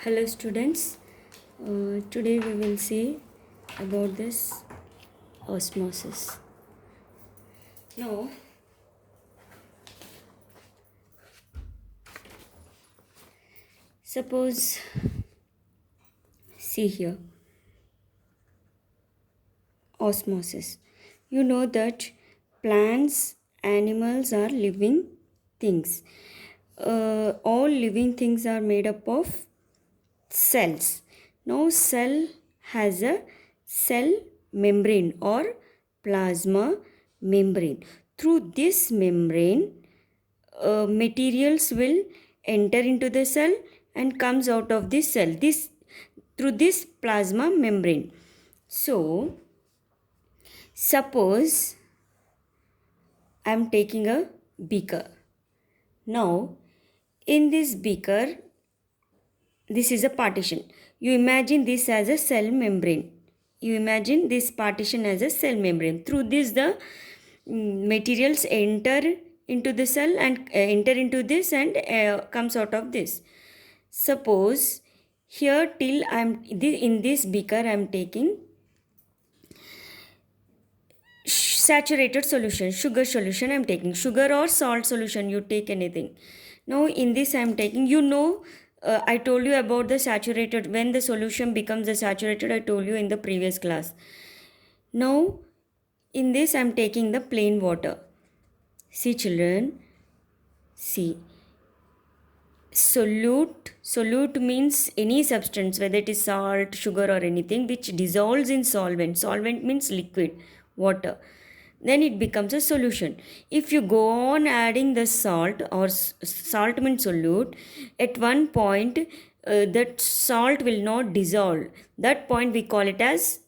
Hello students, today we will see about this osmosis. Now, suppose, see here, osmosis. You know that plants, animals are living things. All living things are made up of cells. Now cell has a cell membrane or plasma membrane. Through this membrane, materials will enter into the cell and comes out of this cell this through this plasma membrane. So suppose I am taking a beaker. Now in this beaker, this is a partition. You imagine this as a cell membrane. You imagine this partition as a cell membrane. Through this, the materials enter into the cell and enter into this and comes out of this. Suppose here till in this beaker I am taking saturated solution, sugar solution I am taking, sugar or salt solution, you take anything. Now in this I am taking, I told you about the saturated, when the solution becomes the saturated, I told you in the previous class. Now in this I am taking the plain water. See children, see, solute means any substance, whether it is salt, sugar or anything which dissolves in solvent means liquid, water, then it becomes a solution. If you go on adding the salt or salt means solute, at one point that salt will not dissolve. That point we call it as,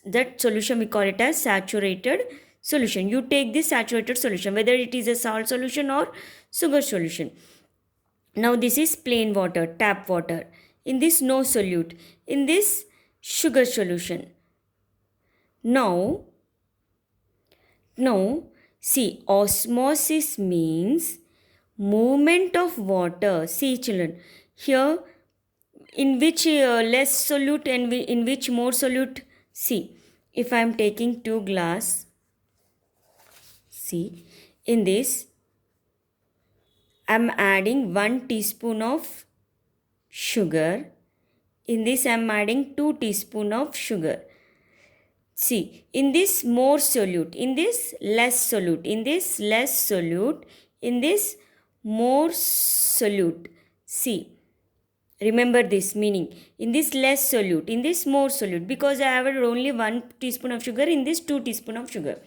that solution we call it as saturated solution. You take this saturated solution, whether it is a salt solution or sugar solution. Now this is plain water, tap water. In this no solute. In this sugar solution. Now see, osmosis means movement of water. See children, here in which less solute and in which more solute. See, if I am taking 2 glass, see, in this I am adding 1 teaspoon of sugar. In this I am adding 2 teaspoon of sugar. See, in this more solute, in this less solute, in this less solute, in this more solute. See, remember this meaning. In this less solute, in this more solute, because I added only 1 teaspoon of sugar, in this 2 teaspoon of sugar.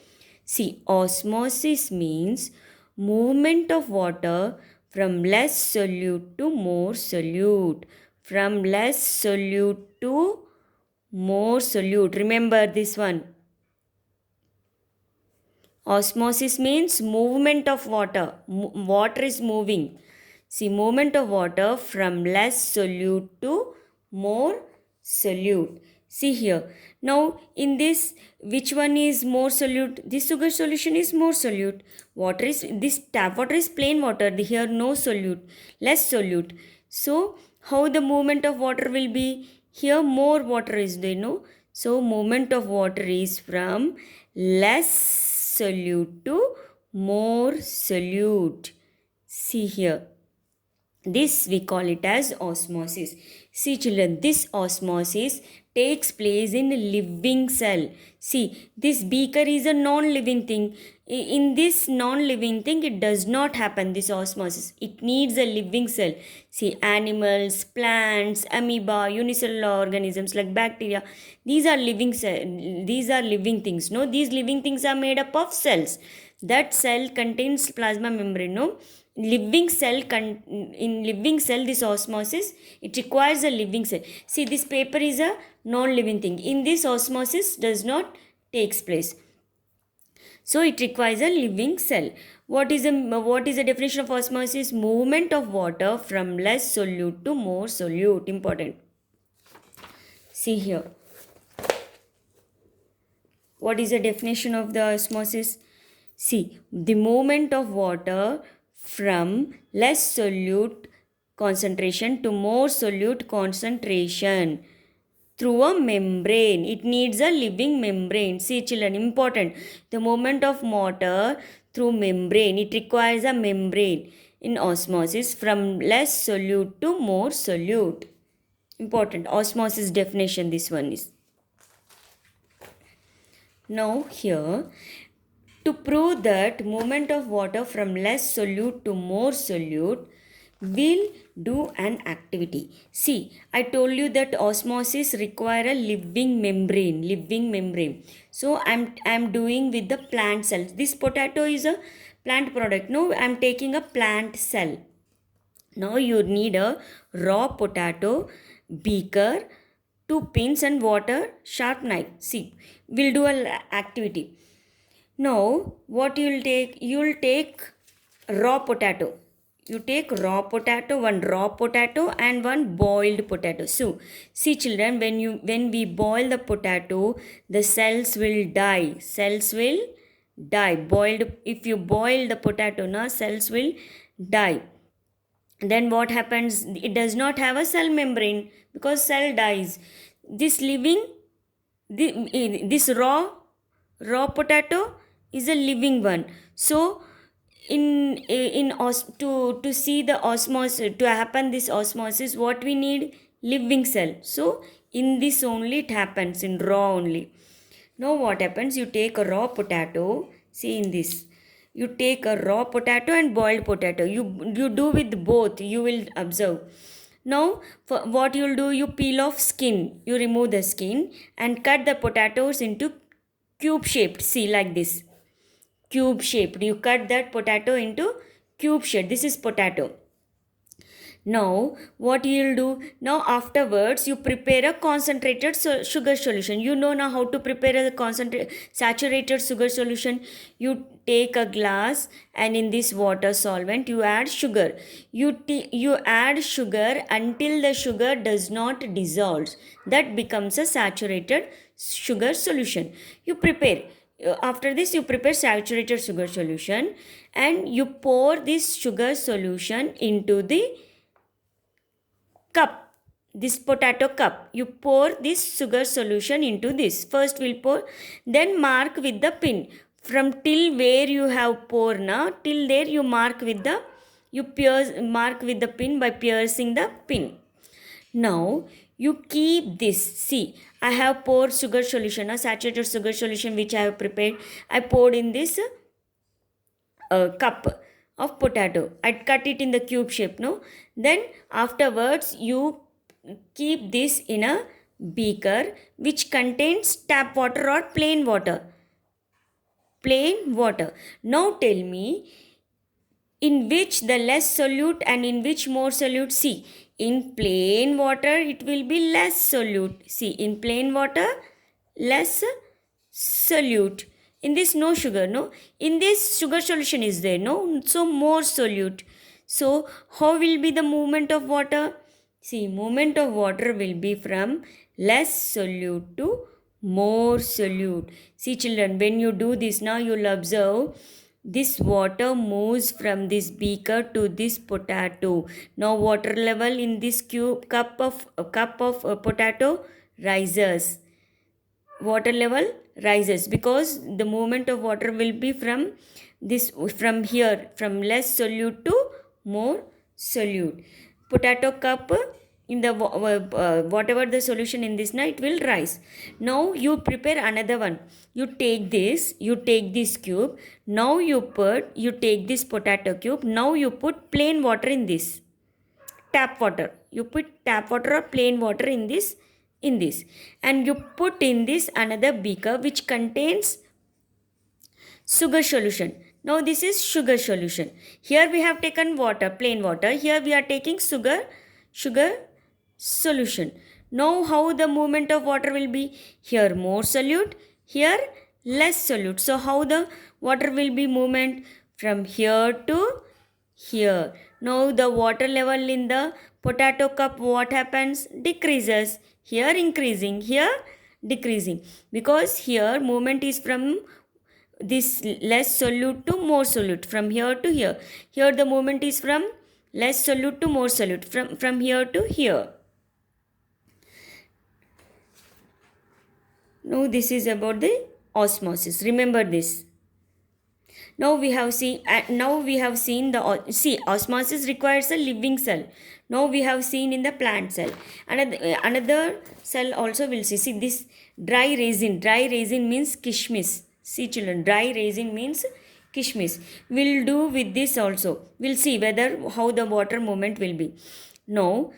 See, osmosis means movement of water from less solute to more solute. From less solute to more solute. Remember this one. Osmosis means movement of water. Water is moving. See, movement of water from less solute to more solute. See here. Now, in this, which one is more solute? This sugar solution is more solute. Water is, this tap water is plain water. Here no solute, less solute. So, how the movement of water will be? Here more water is there, no? So, movement of water is from less solute to more solute. See here. This we call it as osmosis. See children, this osmosis takes place in a living cell. See, this beaker is a non-living thing. In this non-living thing, it does not happen, this osmosis. It needs a living cell. See, animals, plants, amoeba, unicellular organisms like bacteria, these are living things. No, these living things are made up of cells. That cell contains plasma membrane. No, in living cell, this osmosis, it requires a living cell. See, this paper is a non-living thing. In this, osmosis does not takes place. So it requires a living cell. What is the definition of osmosis? Movement of water from less solute to more solute. Important. See here. What is the definition of the osmosis? See, the movement of water from less solute concentration to more solute concentration through a membrane. It needs a living membrane. See children, important. The movement of water through membrane, it requires a membrane in osmosis from less solute to more solute. Important. Osmosis definition, this one is. Now here, to prove that movement of water from less solute to more solute will do an activity. See, I told you that osmosis require a living membrane. So I'm doing with the plant cells. This potato is a plant product. No, I'm taking a plant cell. Now you need a raw potato, beaker, 2 pins and water, sharp knife. See, we'll do an activity. Now, what you'll take? You'll take raw potato. You take raw potato, one raw potato and one boiled potato. So, see children, when we boil the potato, the cells will die. Cells will die. Boiled, if you boil the potato, na cells will die. Then what happens? It does not have a cell membrane because cell dies. This living, this raw potato is a living one. So to see the osmosis, to happen this osmosis, what we need? Living cell. So in this only it happens, in raw only. Now what happens? You take a raw potato. See in this, you take a raw potato and boiled potato. You do with both. You will observe. Now for what you'll do? You peel off skin. You remove the skin and cut the potatoes into cube shaped. See, like this, cube shaped. You cut that potato into cube shape. This is potato. Now what you'll do? Now afterwards you prepare a concentrated sugar solution. You know now how to prepare a saturated sugar solution. You take a glass and in this water solvent you add sugar. You add sugar until the sugar does not dissolve. That becomes a saturated sugar solution. You prepare. After this you prepare saturated sugar solution and you pour this sugar solution into the cup, this potato cup. You pour this sugar solution into this. First we'll pour, then mark with the pin. From till where you have poured now, till there you mark with the, mark with the pin by piercing the pin. Now you keep this. See, I have poured sugar solution, a saturated sugar solution which I have prepared. I poured in this cup of potato. I cut it in the cube shape. No, then afterwards you keep this in a beaker which contains tap water or plain water. Plain water. Now tell me, in which the less solute and in which more solute? See, in plain water it will be less solute. See, in plain water less solute. In this no sugar, no. In this sugar solution is there, no. So more solute. So how will be the movement of water? See, movement of water will be from less solute to more solute. See children, when you do this now, you will observe this water moves from this beaker to this potato. Now water level in this cup of potato rises. Water level rises because the movement of water will be from this, from here, from less solute to more solute. Potato cup, in the whatever the solution in this, now it will rise. Now you prepare another one. You take this cube. Now you take this potato cube. Now you put plain water in this, tap water. You put tap water or plain water in this, and you put in this another beaker which contains sugar solution. Now this is sugar solution. Here we have taken water, plain water. Here we are taking sugar solution. Now how the movement of water will be? Here more solute, here less solute. So how the water will be movement? From here to here. Now the water level in the potato cup, what happens? Decreases. Here increasing, here decreasing. Because here movement is from this less solute to more solute. From here to here. Here the movement is from less solute to more solute, from here to here. Now this is about the osmosis. Remember this. Now we have seen the see osmosis requires a living cell. Now we have seen in the plant cell. Another cell also will see. See this dry resin. Dry resin means kishmis. See children, dry resin means kishmis. We'll do with this also. We'll see whether how the water movement will be. Now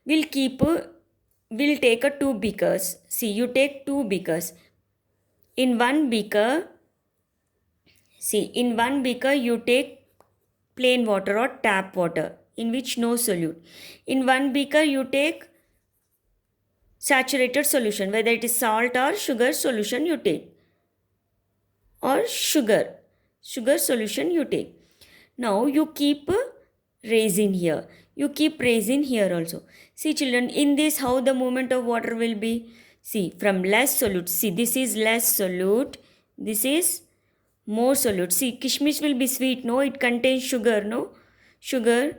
we'll take a two beakers. See, you take two beakers. In one beaker, you take plain water or tap water in which no solute. In one beaker, you take saturated solution, whether it is salt or sugar solution you take, or sugar solution you take. Now you keep resin here. You keep resin here also. See children, in this how the movement of water will be. See, from less solute. See, this is less solute. This is more solute. See, kishmish will be sweet. No, it contains sugar. No, sugar.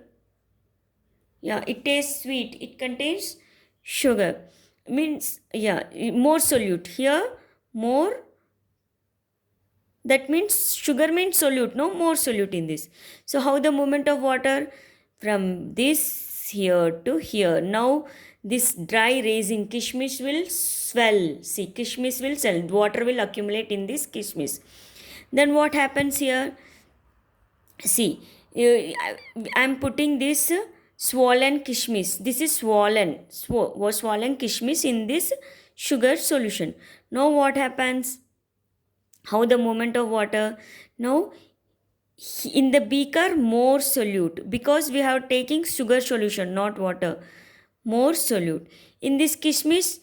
Yeah, it tastes sweet. It contains sugar. Means, yeah, more solute. Here, more. That means sugar means solute. No, more solute in this. So, how the movement of water from this here to here. Now, this dry resin kishmish will swell. See, kishmish will swell. Water will accumulate in this kishmish. Then what happens here? See, I am putting this swollen kishmish. This is swollen kishmish in this sugar solution. Now what happens? How the movement of water? Now in the beaker more solute, because we have taking sugar solution, not water. More solute. In this kishmish,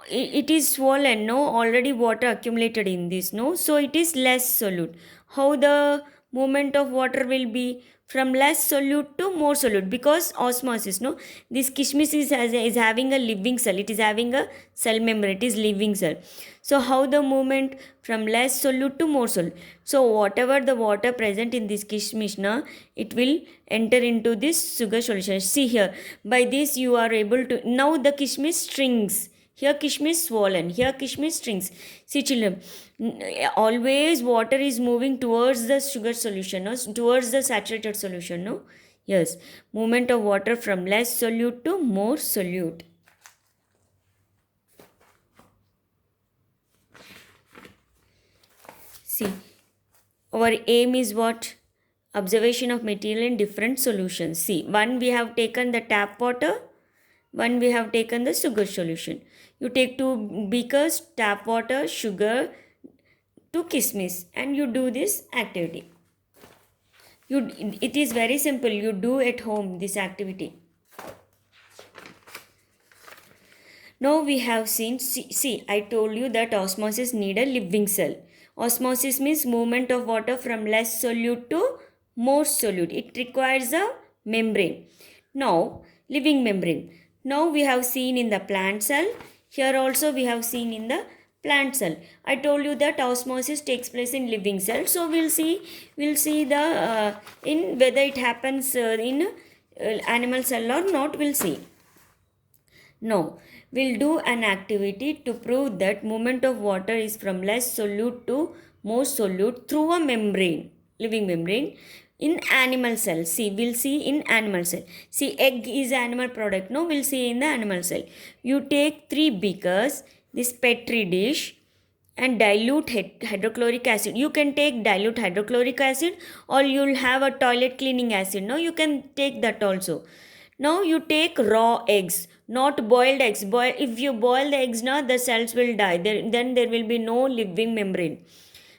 it is swollen. No, already water accumulated in this. No, so it is less solute. How the movement of water will be? From less solute to more solute, because osmosis. No, this kishmish is having a living cell. It is having a cell membrane. It is living cell. So how the movement from less solute to more solute? So whatever the water present in this kishmish, na, it will enter into this sugar solution. See here, by this you are able to, now the kishmish shrinks. Here kishmish swollen, here kishmish shrinks. See children, always water is moving towards the sugar solution, no? Towards the saturated solution, no? Yes, movement of water from less solute to more solute. See, our aim is what? Observation of material in different solutions. See, one we have taken the tap water, one we have taken the sugar solution. You take two beakers, tap water, sugar, to kishmish, and you do this activity. It is very simple. You do at home this activity. Now we have seen, see, I told you that osmosis need a living cell. Osmosis means movement of water from less solute to more solute. It requires a membrane. Now, living membrane. Now we have seen in the plant cell. Here also we have seen in the plant cell. I told you that osmosis takes place in living cell. So we'll see the in whether it happens in animal cell or not. We'll see. No, we'll do an activity to prove that movement of water is from less solute to more solute through a membrane, living membrane, in animal cell. See, we'll see in animal cell. See, egg is animal product. No, we'll see in the animal cell. You take 3 beakers, this petri dish, and dilute hydrochloric acid. You can take dilute hydrochloric acid, or you'll have a toilet cleaning acid. No, you can take that also. Now you take raw eggs, not boiled eggs. If you boil the eggs now, the cells will die. Then there will be no living membrane.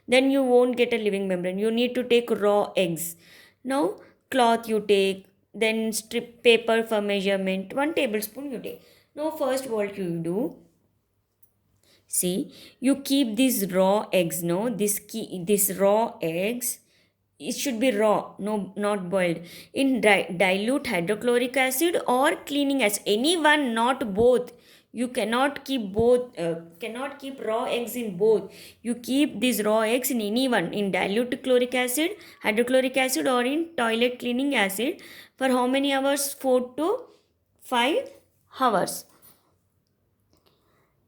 Then you won't get a living membrane. You need to take raw eggs. Now cloth you take, then strip paper for measurement. 1 tablespoon you take. Now first what you do? See, you keep these raw eggs. No, this raw eggs. It should be raw, no, not boiled, in dilute hydrochloric acid or cleaning acid. Any one, not both. You cannot keep both, cannot keep raw eggs in both. You keep these raw eggs in any one, in dilute chloric acid, hydrochloric acid, or in toilet cleaning acid for how many hours? 4 to 5 hours.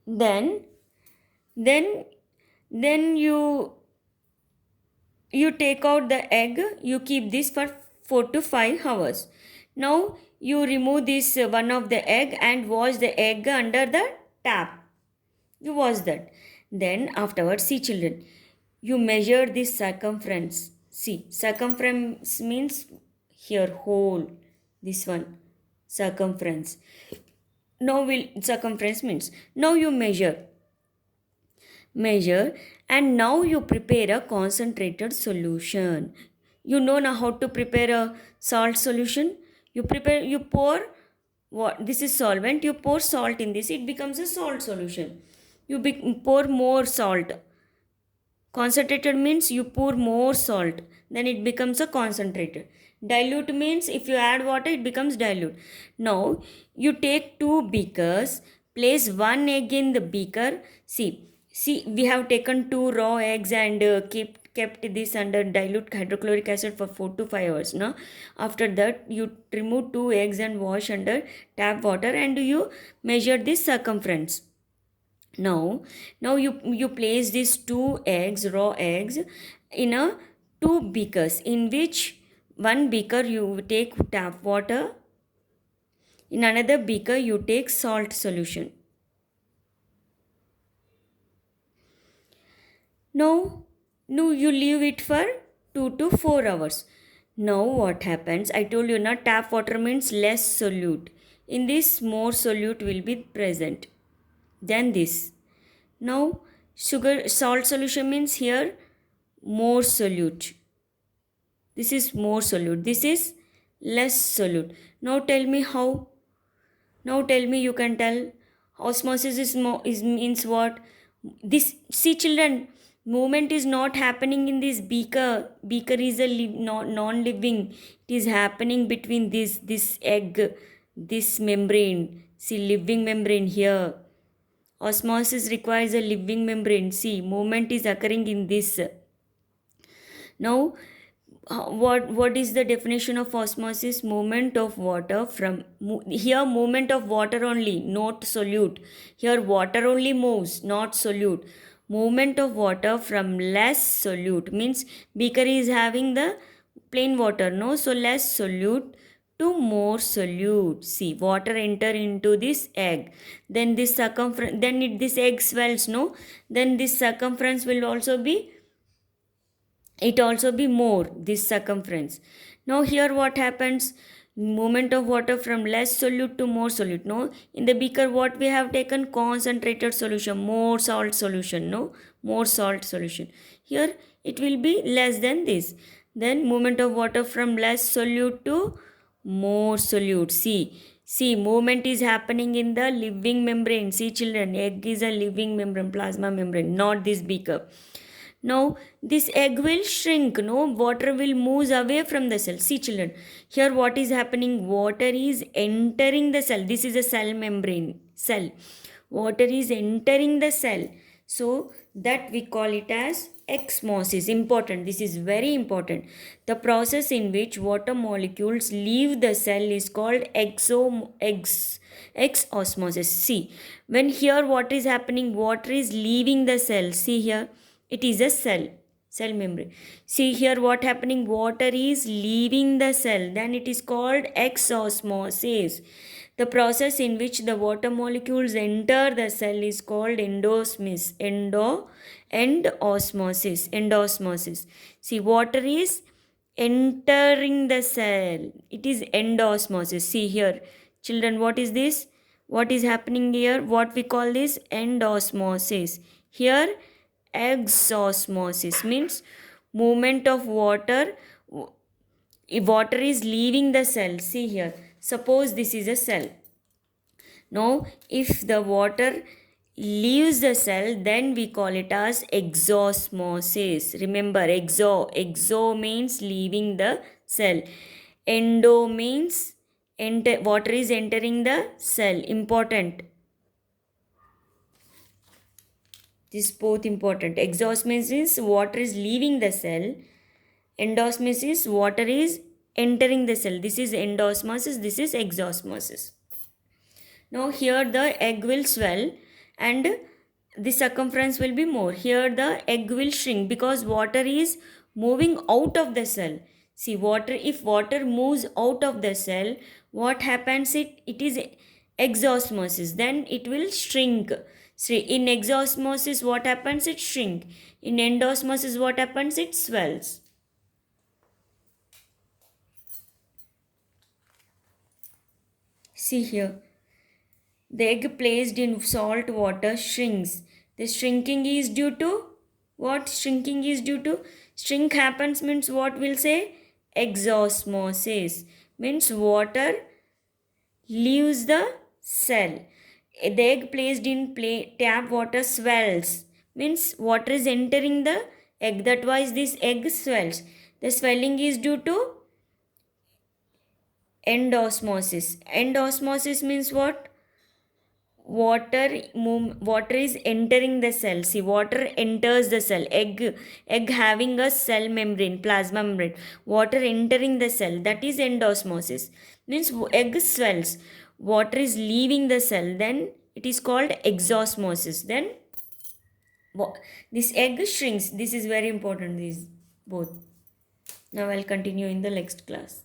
Then, then, then you take out the egg, you keep this for 4 to 5 hours. Now you remove this one of the egg and wash the egg under the tap. You wash that. Then afterwards, see children, you measure this circumference. See, circumference means here whole, this one, circumference. Now circumference means, now you measure, and now you prepare a concentrated solution. You know now how to prepare a salt solution. You pour, what this is solvent, you pour salt in this, it becomes a salt solution. You pour more salt. Concentrated means you pour more salt, then it becomes a concentrated. Dilute means if you add water, it becomes dilute. Now you take 2 beakers, place 1 egg in the beaker. See, we have taken 2 raw eggs and kept this under dilute hydrochloric acid for 4 to 5 hours. Now, after that, you remove 2 eggs and wash under tap water, and you measure this circumference. Now you place these 2 eggs, raw eggs, in a 2 beakers, in which one beaker you take tap water, in another beaker you take salt solution. Now you leave it for 2 to 4 hours. Now what happens? I told you, not tap water means less solute. In this, more solute will be present than this. Now salt solution means here more solute. This is more solute. This is less solute. Now tell me how. Now tell me, you can tell. Osmosis is means what? This, see children, movement is not happening in this beaker. Beaker is a non-living. It is happening between this egg, this membrane. See, living membrane here. Osmosis requires a living membrane. See, movement is occurring in this. Now, what is the definition of osmosis? Movement of water from, here movement of water only, not solute. Here water only moves, not solute. Movement of water from less solute means beaker is having the plain water, no? So less solute to more solute. See, water enter into this egg. Then this circumference, then this egg swells, no? Then this circumference will also be, it also be more, this circumference. Now here what happens? Movement of water from less solute to more solute, no? In the beaker what we have taken? Concentrated solution, more salt solution, no? More salt solution. Here it will be less than this. Then movement of water from less solute to more solute. See, movement is happening in the living membrane. See children, egg is a living membrane, plasma membrane, not this beaker. Now this egg will shrink, no? Water will move away from the cell. See children, here what is happening? Water is entering the cell. This is a cell membrane, cell. Water is entering the cell. So that we call it as exosmosis. Important, this is very important. The process in which water molecules leave the cell is called exosmosis. See, when here what is happening? Water is leaving the cell. See here, it is a cell membrane. See here what happening? Water is leaving the cell, then it is called exosmosis. The process in which the water molecules enter the cell is called endosmosis. See, water is entering the cell, it is endosmosis. See here children, what is this? What is happening here? What we call this? Endosmosis. Here exosmosis means movement of water. Water is leaving the cell. See here, suppose this is a cell. Now if the water leaves the cell, then we call it as exosmosis. Remember, exo means leaving the cell. Endo means water is entering the cell. Important. This is both important. Exosmosis is water is leaving the cell. Endosmosis is water is entering the cell. This is endosmosis, this is exosmosis. Now here the egg will swell and the circumference will be more. Here the egg will shrink because water is moving out of the cell. See, water, if water moves out of the cell, what happens? It is exosmosis. Then it will shrink. See, in exosmosis, what happens? It shrink. In endosmosis, what happens? It swells. See here. The egg placed in salt water shrinks. The shrinking is due to what? Shrinking is due to shrink happens means what we'll say? Exosmosis means water leaves the cell. The egg placed in tap water swells means water is entering the egg. That why this egg swells. The swelling is due to endosmosis. Endosmosis means what? Water is entering the cell. See, water enters the cell. Egg having a cell membrane, plasma membrane. Water entering the cell, that is endosmosis. Means egg swells, water is leaving the cell, then it is called exosmosis. Then this egg shrinks. This is very important, these both. Now I'll continue in the next class.